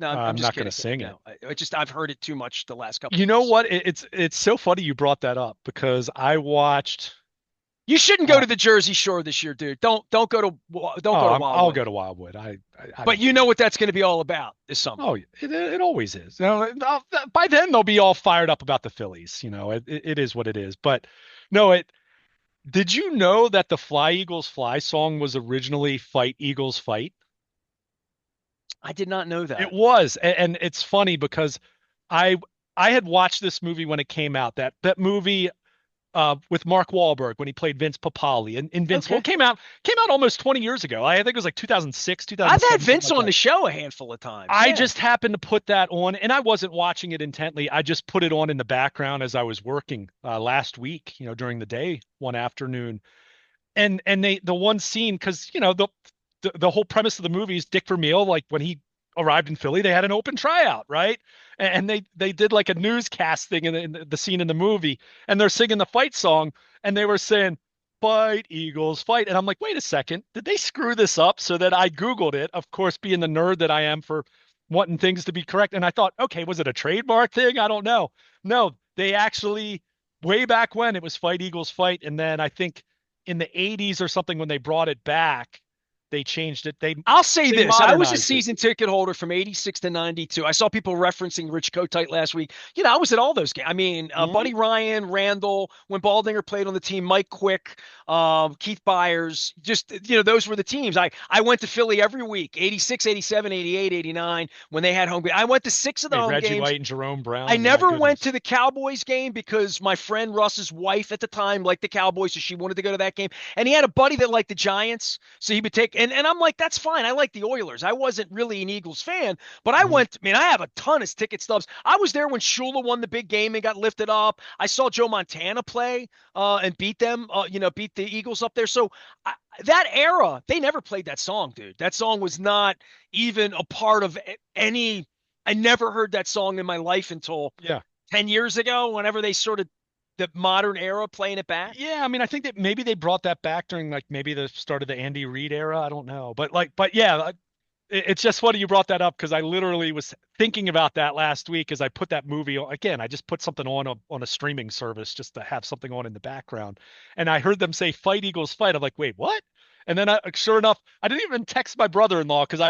No, I'm just not going kidding. to sing it. I've heard it too much the last couple. You know what? It's so funny you brought that up because I watched. You shouldn't go to the Jersey Shore this year, dude. Don't go to Wildwood. I'll go to Wildwood. But you know what that's going to be all about this summer. Oh, it always is. By then they'll be all fired up about the Phillies. It is what it is. But no, did you know that the Fly Eagles Fly song was originally Fight Eagles Fight? I did not know It that. was, and it's funny because I I had watched this movie when it came out. That movie with Mark Wahlberg when he played Vince Papali in Invincible. Okay. Came out almost 20 years ago. I think it was like 2006, I've had 2007, something Vince like on that. the show a handful of times. I Yeah. just happened to put that on, and I wasn't watching it intently. I just put it on in the background as I was working last week, during the day one afternoon, and the one scene, because the whole premise of the movie is Dick Vermeil, like when he arrived in Philly, they had an open tryout, right? And they did like a newscast thing in the scene in the movie, and they're singing the fight song, and they were saying, "Fight Eagles, fight!" And I'm like, wait a second, did they screw this up? So that I Googled it, of course, being the nerd that I am for wanting things to be correct, and I thought, okay, was it a trademark thing? I don't know. No, they actually way back when it was Fight Eagles, fight, and then I think in the 80s or something when they brought it back, they changed it. They I'll say they this. I was a modernized it. season ticket holder from 86 to 92. I saw people referencing Rich Kotite last week. I was at all those games. I mean, Mhm. Buddy Ryan, Randall, when Baldinger played on the team, Mike Quick, Keith Byers, just, those were the teams. I went to Philly every week, 86, 87, 88, 89, when they had home games. I went to six of the Hey, home Reggie games. White and Jerome Brown. I I mean, my never went goodness. to the Cowboys game because my friend Russ's wife at the time liked the Cowboys, so she wanted to go to that game. And he had a buddy that liked the Giants, so he would take. And I'm like, that's fine. I like the Oilers. I wasn't really an Eagles fan, but I Mhm. went. I mean, I have a ton of ticket stubs. I was there when Shula won the big game and got lifted up. I saw Joe Montana play and beat them. Beat the Eagles up there. So that era, they never played that song, dude. That song was not even a part of any. I never heard that song in my life until Yeah. 10 years ago, whenever they sort of the modern era playing it back. Yeah, I mean, I think that maybe they brought that back during like maybe the start of the Andy Reid era. I don't know, but yeah, it's just funny you brought that up because I literally was thinking about that last week as I put that movie on. Again, I just put something on a streaming service just to have something on in the background, and I heard them say "Fight Eagles, fight." I'm like, wait, what? And then sure enough, I didn't even text my brother-in-law because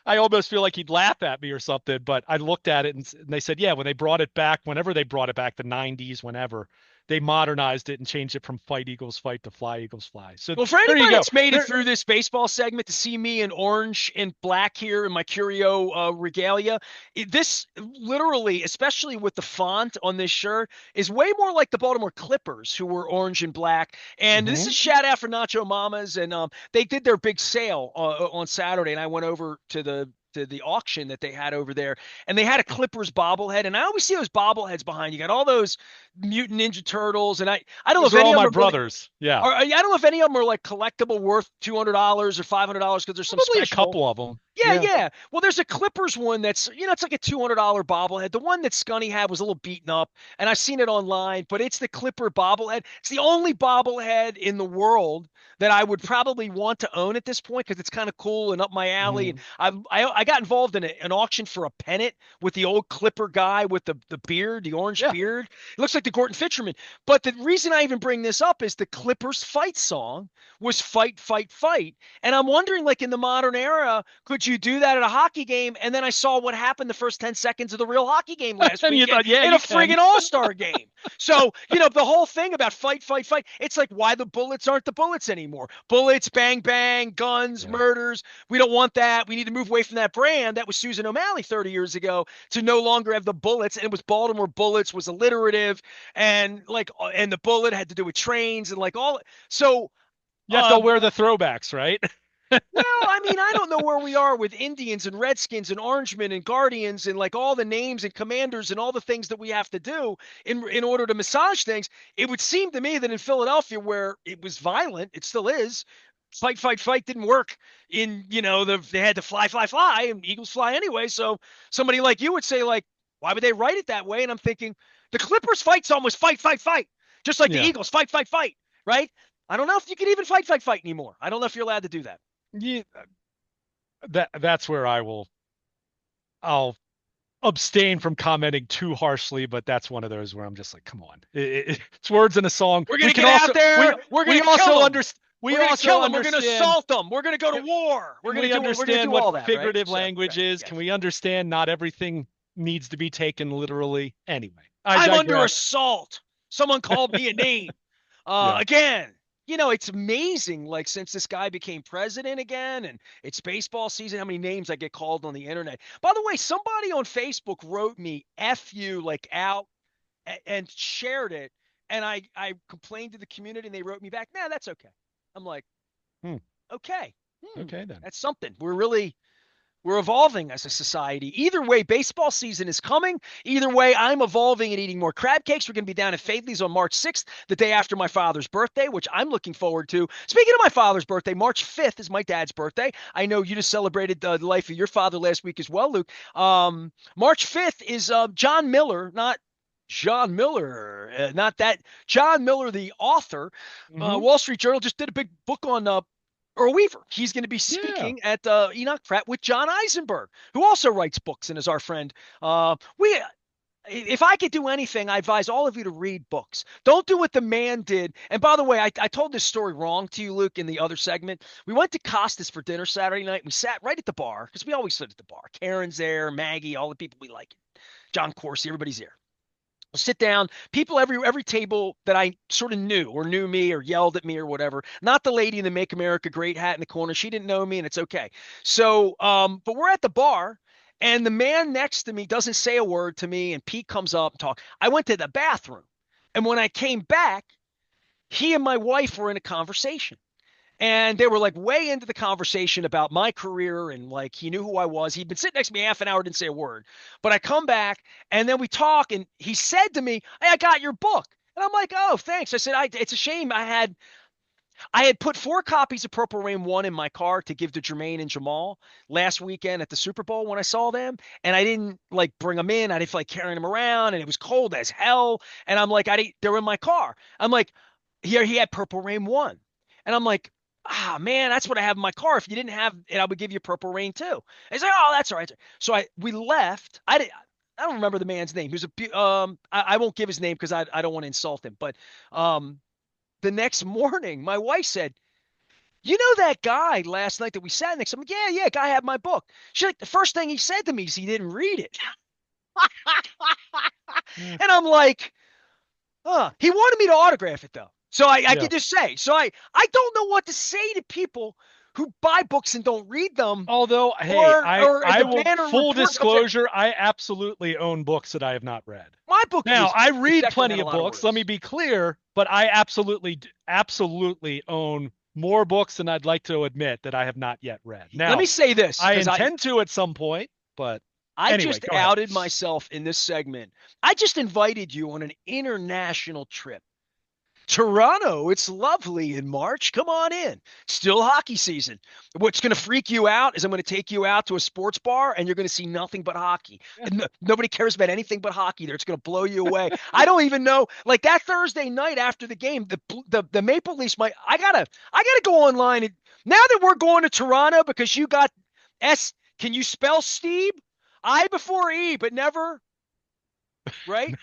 I almost feel like he'd laugh at me or something. But I looked at it and they said, yeah, when they brought it back, whenever they brought it back, the 90s, whenever they modernized it and changed it from Fight Eagles Fight to Fly Eagles Fly. So Well, for there you anybody go. that's made it There, through this baseball segment to see me in orange and black here in my Curio regalia, this literally, especially with the font on this shirt, is way more like the Baltimore Clippers, who were orange and black. And this is Mhm. shout out for Nacho Mamas, and they did their big sale on Saturday, and I went over to the auction that they had over there, and they had a Clippers bobblehead. And I always see those bobbleheads behind you. Got all those Mutant Ninja Turtles, and I don't know Those if are any all of my them are really brothers. Yeah, I don't know if any of them are like collectible worth $200 or $500 because there's some probably a special. couple of them. Yeah, Yeah. yeah. Well, there's a Clippers one that's, it's like a $200 bobblehead. The one that Scunny had was a little beaten up, and I've seen it online, but it's the Clipper bobblehead. It's the only bobblehead in the world that I would probably want to own at this point because it's kind of cool and up my alley. And Mhm. I got involved in an auction for a pennant with the old Clipper guy with the beard, the orange Yeah. beard. It looks like the Gordon Fisherman. But the reason I even bring this up is the Clippers fight song was fight, fight, fight. And I'm wondering, like in the modern era, could you do that at a hockey game? And then I saw what happened the first 10 seconds of the real hockey game last And you weekend thought, yeah, in a you can. friggin' all-star game. So, the whole thing about fight, fight, fight, it's like why the bullets aren't the bullets anymore. Bullets, bang, bang, guns, Yeah. murders. We don't want that. We need to move away from that brand. That was Susan O'Malley 30 years ago to no longer have the bullets. And it was Baltimore bullets was alliterative and the bullet had to do with trains and like all. So Yet they'll wear the throwbacks, right? well, I mean, I don't know where we are with Indians and Redskins and Orangemen and Guardians and like all the names and commanders and all the things that we have to do in order to massage things. It would seem to me that in Philadelphia, where it was violent, it still is. Fight, fight, fight didn't work they had to fly, fly, fly, and Eagles fly anyway. So somebody like you would say, like, why would they write it that way? And I'm thinking the Clippers fight song was fight, fight, fight, just like the Yeah. Eagles fight, fight, fight, right? I don't know if you can even fight, fight, fight anymore. I don't know if you're allowed to do that. Yeah. That's where I'll abstain from commenting too harshly, but that's one of those where I'm just like, come on, it's words in a song. We're We gonna can get out also there. We're we gonna kill also them. understand we We're gonna also kill them. We're gonna understand assault them. We're gonna go to war. can We're gonna we do. We're gonna understand do what all that, right? figurative So, language right, is? Can yes. we understand not everything needs to be taken literally? Anyway, I I'm under digress. assault. Someone called me a name. Yeah. Again. It's amazing. Like since this guy became president again, and it's baseball season, how many names I get called on the internet. By the way, somebody on Facebook wrote me "f you" like out and shared it, and I complained to the community, and they wrote me back, "Nah, that's okay." I'm like, Hmm. okay, Okay then. that's something. We're evolving as a society. Either way, baseball season is coming. Either way, I'm evolving and eating more crab cakes. We're going to be down at Fadley's on March 6th, the day after my father's birthday, which I'm looking forward to. Speaking of my father's birthday, March 5th is my dad's birthday. I know you just celebrated the life of your father last week as well, Luke. March 5th is John Miller, not John Miller, not that John Miller, the author. Hmm. Wall Street Journal just did a big book on Earl Weaver. He's going to be Yeah. speaking at Enoch Pratt with John Eisenberg, who also writes books and is our friend. If I could do anything, I advise all of you to read books. Don't do what the man did. And by the way, I told this story wrong to you, Luke, in the other segment. We went to Costas for dinner Saturday night. We sat right at the bar because we always sit at the bar. Karen's there, Maggie, all the people we like, John Corsi, everybody's there. Sit down. People every table that I sort of knew or knew me or yelled at me or whatever. Not the lady in the Make America Great hat in the corner. She didn't know me, and it's okay. So, but we're at the bar, and the man next to me doesn't say a word to me, and Pete comes up and talk. I went to the bathroom, and when I came back, he and my wife were in a conversation. And they were like way into the conversation about my career and like he knew who I was. He'd been sitting next to me half an hour, didn't say a word. But I come back and then we talk and he said to me, "Hey, I got your book." And I'm like, "Oh, thanks." I said, it's a shame I had put 4 copies of Purple Rain 1 in my car to give to Jermaine and Jamal last weekend at the Super Bowl when I saw them. And I didn't like bring them in. I didn't feel like carrying them around. And it was cold as hell. And I'm like, they're in my car. I'm like, here he had Purple Rain 1. And I'm like, man, that's what I have in my car. If you didn't have it, I would give you Purple Rain too. He's like, oh, that's all right. So we left. I don't remember the man's name. He was I won't give his name because I don't want to insult him. But the next morning, my wife said, "You know that guy last night that we sat next to?" I'm like, "Yeah, yeah, guy had my book." She's like, "The first thing he said to me is he didn't read it." Yeah. And I'm like, he wanted me to autograph it though. So I Yeah. could just say. So I don't know what to say to people who buy books and don't read them, Although, hey, or I the will banner full report comes out. disclosure, I absolutely own books that I have not read. My book Now, is I the read second had plenty a of lot of books, let me words. be clear, but I absolutely own more books than I'd like to admit that I have not yet read. Let me Now, say this I because intend to at some point, but I anyway, just go ahead. outed myself in this segment. I just invited you on an international trip. Toronto, it's lovely in March. Come on in. Still hockey season. What's going to freak you out is I'm going to take you out to a sports bar and you're going to see nothing but hockey. And nobody cares about anything but hockey there. It's going to blow you away. I don't even know. Like that Thursday night after the game, the Maple Leafs might. I gotta go online and now that we're going to Toronto because you got S. Can you spell Steve? I before E, but never right.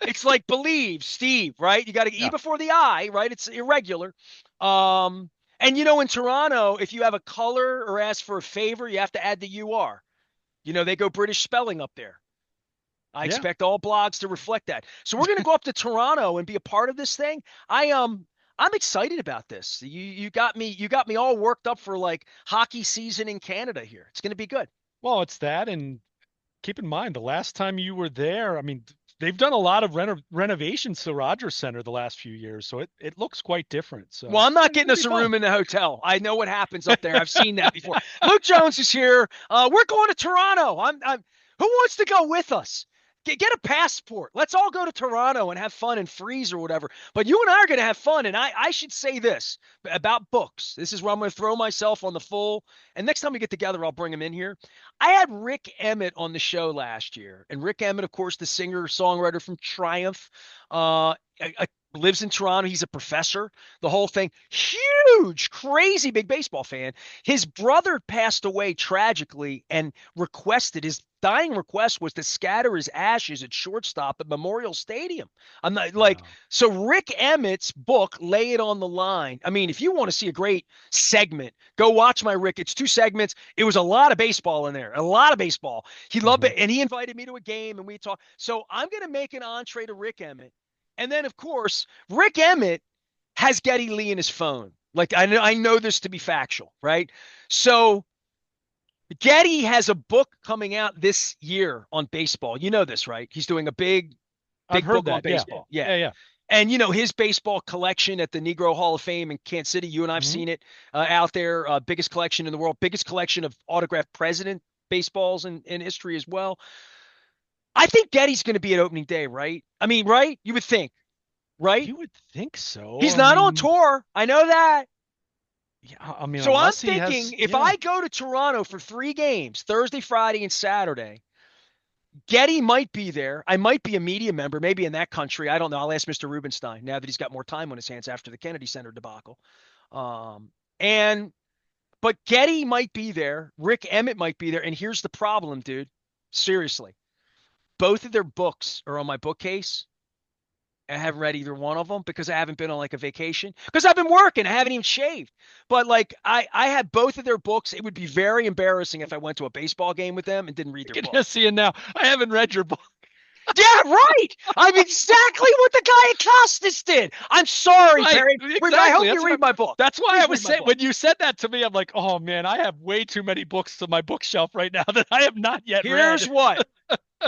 It's like believe, Steve, right? You got to E Yeah. before the I, right? It's irregular. Um, and in Toronto, if you have a color or ask for a favor, you have to add the UR. They go British spelling up there. I Yeah. expect all blogs to reflect that. So we're going to go up to Toronto and be a part of this thing. I'm excited about this. You got me all worked up for like hockey season in Canada here. It's going to be good. Well, it's that. And keep in mind, the last time you were there, I mean, they've done a lot of renovations to Rogers Center the last few years, so it looks quite different. Well, So I'm not it's getting gonna be us a fun. room in the hotel. I know what happens up there. I've seen that before. Luke Jones is here. We're going to Toronto. Who wants to go with us? Get a passport. Let's all go to Toronto and have fun and freeze or whatever. But you and I are going to have fun. And I should say this about books. This is where I'm going to throw myself on the full. And next time we get together, I'll bring him in here. I had Rick Emmett on the show last year. And Rick Emmett, of course, the singer songwriter from Triumph. Lives in Toronto. He's a professor, the whole thing. Huge, crazy big baseball fan. His brother passed away tragically and requested his dying request was to scatter his ashes at shortstop at Memorial Stadium. I'm not like, Wow. so Rick Emmett's book, Lay It on the Line. I mean, if you want to see a great segment, go watch my Rick. It's 2 segments. It was a lot of baseball in there, a lot of baseball. He loved Hmm. it. And he invited me to a game and we talked. So I'm going to make an entree to Rick Emmett. And then, of course, Rick Emmett has Getty Lee in his phone. Like I know this to be factual, right? So Getty has a book coming out this year on baseball. You know this, right? He's doing a I've big heard book on that. Yeah. baseball. Yeah. Yeah. Yeah. And his baseball collection at the Negro Hall of Fame in Kansas City. You and I've Hmm. seen it out there. Biggest collection in the world. Biggest collection of autographed president baseballs in history as well. I think Getty's going to be at opening day, right? I mean, right? You would think, right? You would think so. He's I not on mean, tour. I know that. yeah, I mean, So I'm unless he thinking has, if yeah. I go to Toronto for 3 games, Thursday, Friday, and Saturday, Getty might be there. I might be a media member, maybe in that country. I don't know. I'll ask Mr. Rubenstein now that he's got more time on his hands after the Kennedy Center debacle. Um, and but Getty might be there. Rick Emmett might be there. And here's the problem, dude. Seriously, both of their books are on my bookcase. I haven't read either one of them because I haven't been on like a vacation because I've been working. I haven't even shaved. But like I have both of their books. It would be very embarrassing if I went to a baseball game with them and didn't read I their can book. just see it now. I haven't read your book. Yeah, right. I'm exactly what the guy at Costas did. I'm sorry, Right. Perry. I Exactly. hope you read my book. That's why I Please was read my saying book. when you said that to me, I'm like, oh man, I have way too many books on my bookshelf right now that I have not yet Here's read. what.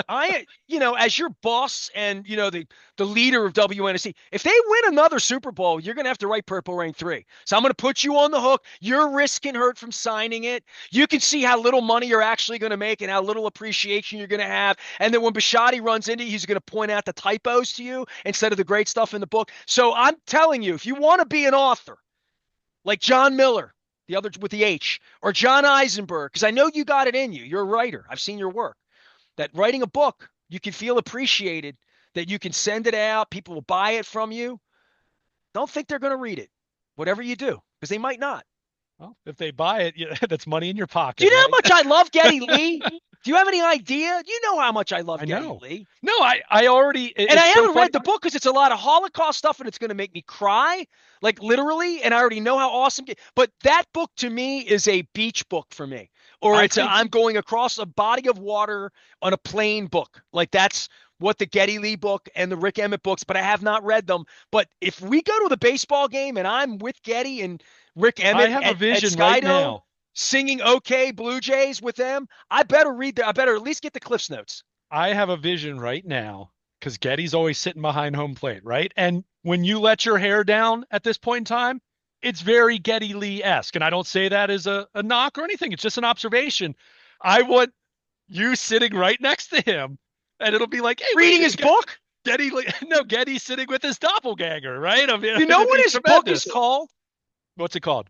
As your boss and the leader of WNST, if they win another Super Bowl, you're gonna have to write Purple Rain 3. So I'm gonna put you on the hook. Your risk can hurt from signing it. You can see how little money you're actually gonna make and how little appreciation you're gonna have. And then when Bishotti runs into you, he's gonna point out the typos to you instead of the great stuff in the book. So I'm telling you, if you want to be an author, like John Miller, the other with the H, or John Eisenberg, because I know you got it in you. You're a writer. I've seen your work that writing a book, you can feel appreciated, that you can send it out, people will buy it from you. Don't think they're going to read it, whatever you do, because they might not. Well, if they buy it, that's money in your Do pocket, you know how right? much I love Getty Lee? Do you have any idea? You know how much I love I Getty know. Lee. No, I already. And I It's so haven't funny. read the book because it's a lot of Holocaust stuff and it's going to make me cry, like literally. And I already know how awesome. But that book to me is a beach book for me, or I it's think I'm going across a body of water on a plane book. Like that's what the Getty Lee book and the Rick Emmett books. But I have not read them. But if we go to the baseball game and I'm with Getty and Rick I Emmett have a at vision right Skydome now. singing "OK Blue Jays" with them, I better read that. I better at least get the Cliffs notes. I have a vision right now because Getty's always sitting behind home plate, right? And when you let your hair down at this point in time, it's very Getty Lee-esque. And I don't say that as a knock or anything. It's just an observation. I want you sitting right next to him, and it'll be like, hey, wait a Reading his minute, book. Getty Lee, no, Getty's sitting with his doppelganger, right? I mean, You know it'd what be his book is tremendous. called? What's it called?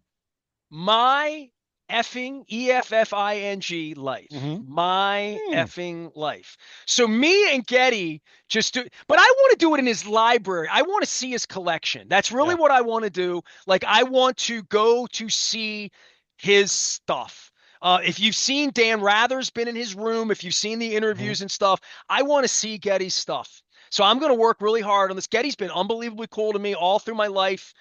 My effing EFFING life. Mm-hmm. My Hmm. effing life. So me and Getty just do, but I want to do it in his library. I want to see his collection. That's really Yeah. what I want to do. Like I want to go to see his stuff. If you've seen Dan Rather's been in his room, if you've seen the Mm-hmm. interviews and stuff, I want to see Getty's stuff. So I'm going to work really hard on this. Getty's been unbelievably cool to me all through my life.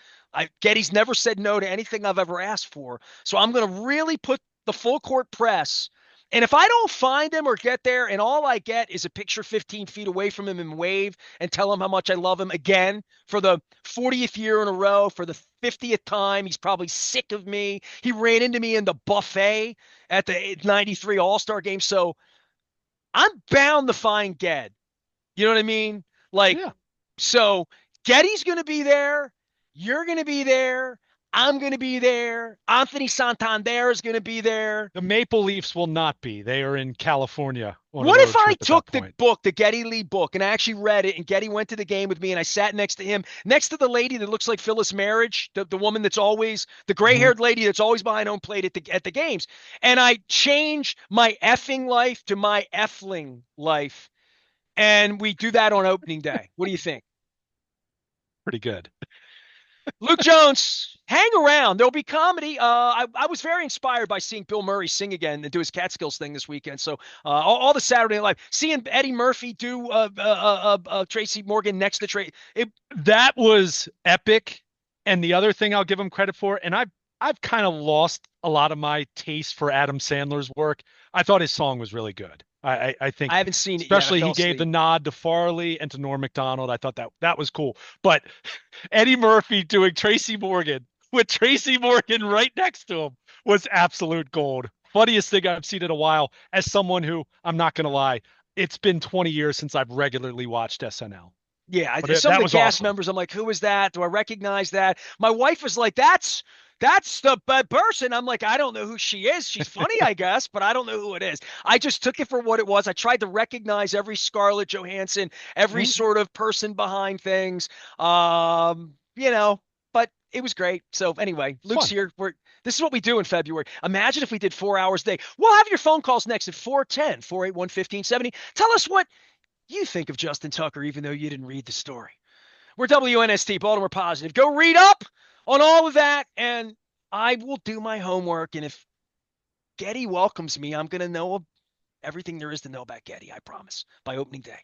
Getty's never said no to anything I've ever asked for. So I'm going to really put the full court press. And if I don't find him or get there, and all I get is a picture 15 feet away from him and wave and tell him how much I love him again for the 40th year in a row, for the 50th time, he's probably sick of me. He ran into me in the buffet at the '93 All-Star game. So I'm bound to find Ged. You know what I mean? Like, Yeah. so Getty's going to be there. You're going to be there. I'm going to be there. Anthony Santander is going to be there. The Maple Leafs will not be. They are in California on a What if road I trip at that took the point. book, the Getty Lee book, and I actually read it, and Getty went to the game with me, and I sat next to him, next to the lady that looks like Phyllis Marriage, the woman that's always, the Hmm. gray-haired lady that's always behind home plate at the games. And I changed my effing life to my effling life, and we do that on opening day. What do you think? Pretty good. Luke Jones, hang around. There'll be comedy. I was very inspired by seeing Bill Murray sing again and do his Catskills thing this weekend. So all the Saturday Night Live, seeing Eddie Murphy do Tracy Morgan next to Tracy. That was epic. And the other thing I'll give him credit for, and I've kind of lost a lot of my taste for Adam Sandler's work. I thought his song was really good. I think I haven't seen it yet. I especially fell he gave the asleep. nod to Farley and to Norm Macdonald. I thought that was cool. But Eddie Murphy doing Tracy Morgan with Tracy Morgan right next to him was absolute gold. Funniest thing I've seen in a while. As someone who, I'm not gonna lie, it's been 20 years since I've regularly watched SNL. Yeah, But some of that the was cast awesome. members, I'm like, who is that? Do I recognize that? My wife was like, that's the person. I'm like, I don't know who she is. She's funny, I guess, but I don't know who it is. I just took it for what it was. I tried to recognize every Scarlett Johansson, every Mhm. sort of person behind things. You know, but it was great. So anyway, It's Luke's fun. here. This is what we do in February. Imagine if we did 4 hours a day. We'll have your phone calls next at 410 481 1570. Tell us what you think of Justin Tucker, even though you didn't read the story. We're WNST, Baltimore Positive. Go read up on all of that, and I will do my homework. And if Getty welcomes me, I'm going to know everything there is to know about Getty, I promise, by opening day.